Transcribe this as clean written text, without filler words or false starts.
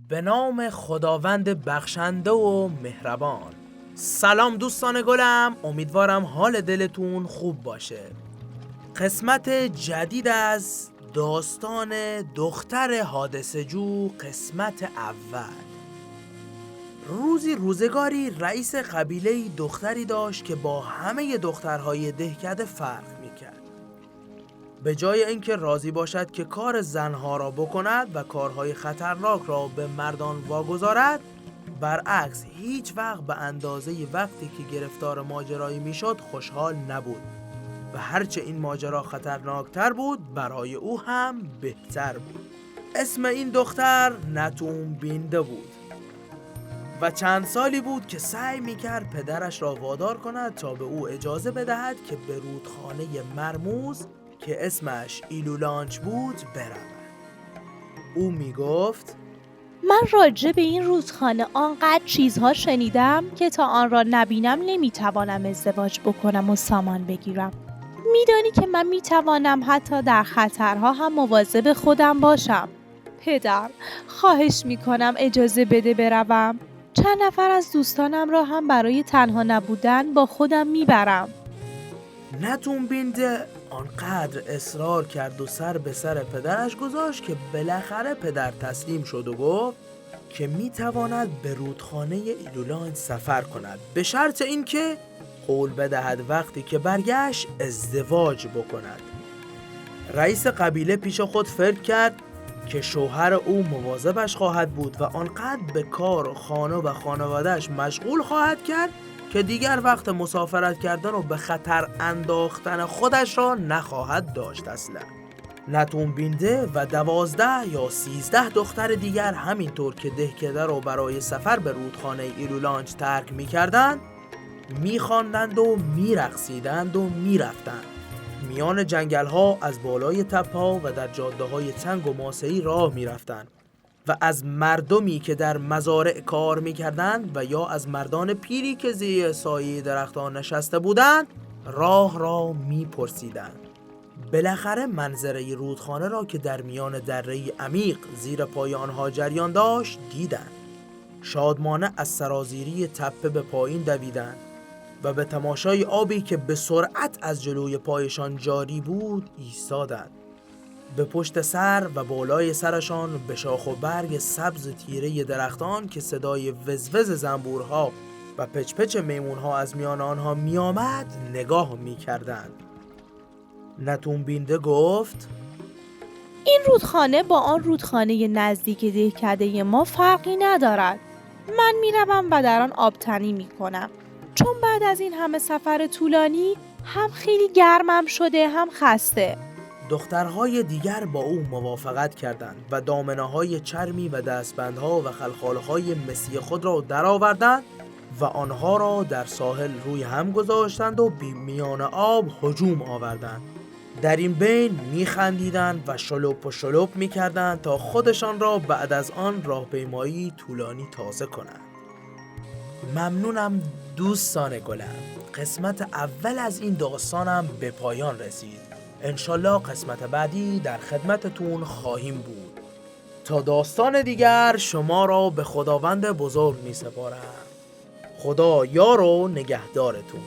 به نام خداوند بخشنده و مهربان. سلام دوستان گلم، امیدوارم حال دلتون خوب باشه. قسمت جدید از داستان دختر حادثه جو، قسمت اول. روزگاری رئیس قبیله دختری داشت که با همه دخترهای دهکده فرق میکرد. به جای اینکه راضی باشد که کار زنها را بکند و کارهای خطرناک را به مردان واگذارد، برعکس هیچ وقت به اندازه وقتی که گرفتار ماجرایی میشد خوشحال نبود و هرچه این ماجرا خطرناکتر بود برای او هم بهتر بود. اسم این دختر نتوم بینده بود و چند سالی بود که سعی میکرد پدرش را وادار کند تا به او اجازه بدهد که به رودخانه مرموز که اسمش ایلولانچ بود برود. او میگفت من راجع به این رودخانه آنقدر چیزها شنیدم که تا آن را نبینم نمیتوانم ازدواج بکنم و سامان بگیرم. میدانی که من میتوانم حتی در خطرها هم مواظب خودم باشم. پدر، خواهش میکنم اجازه بده بروم. چند نفر از دوستانم را هم برای تنها نبودن با خودم میبرم. نتوم بینده آنقدر اصرار کرد و سر به سر پدرش گذاشت که بالاخره پدر تسلیم شد و گفت که میتواند به رودخانه ایلولانچ سفر کند، به شرط اینکه قول بدهد وقتی که برگشت ازدواج بکند. رئیس قبیله پیش خود فکر کرد که شوهر او مواظبش خواهد بود و آنقدر به کار و خانه و خانوادهش مشغول خواهد کرد که دیگر وقت مسافرت کردن و به خطر انداختن خودش را نخواهد داشت. اصلا نتوم بینده و 12 یا 13 دختر دیگر همینطور که دهکده را برای سفر به رودخانه ایلولانچ ترک می‌کردند، می‌خواندند و می‌رقصیدند و می‌رفتند. میان جنگل‌ها از بالای تپه‌ها و در جاده‌های تنگ و ماسه‌ای راه می‌رفتند و از مردمی که در مزارع کار می‌کردند و یا از مردان پیری که زیر سایه درختان نشسته بودند راه را می‌پرسیدند. بالاخره منظره رودخانه را که در میان دره‌ای عمیق زیر پای آنها جریان داشت دیدند. شادمانه از سرازیری تپه به پایین دویدند و به تماشای آبی که به سرعت از جلوی پایشان جاری بود ایستادند. به پشت سر و بالای سرشان به شاخ و برگ سبز تیره درختان که صدای وزوز زنبورها و پچ میمونها از میان آنها می آمد نگاه می کردند. نتوم بینده گفت این رودخانه با آن رودخانه نزدیک دهکده ما فرقی ندارد. من میروم و در آن آبتنی میکنم، چون بعد از این همه سفر طولانی هم خیلی گرمم شده هم خسته. دخترهای دیگر با او موافقت کردند و دامنه‌های چرمی و دستبندها و خلخالهای مسی خود را درآوردند و آنها را در ساحل روی هم گذاشتند و بی میان آب هجوم آوردند. در این بین میخندیدند و شلوپ میکردند تا خودشان را بعد از آن راهپیمایی طولانی تازه کنند. ممنونم دوستان گلم. قسمت اول از این داستانم به پایان رسید. انشالله قسمت بعدی در خدمتتون خواهیم بود. تا داستان دیگر شما را به خداوند بزرگ می سپارم. خدا یار و نگهدارتون.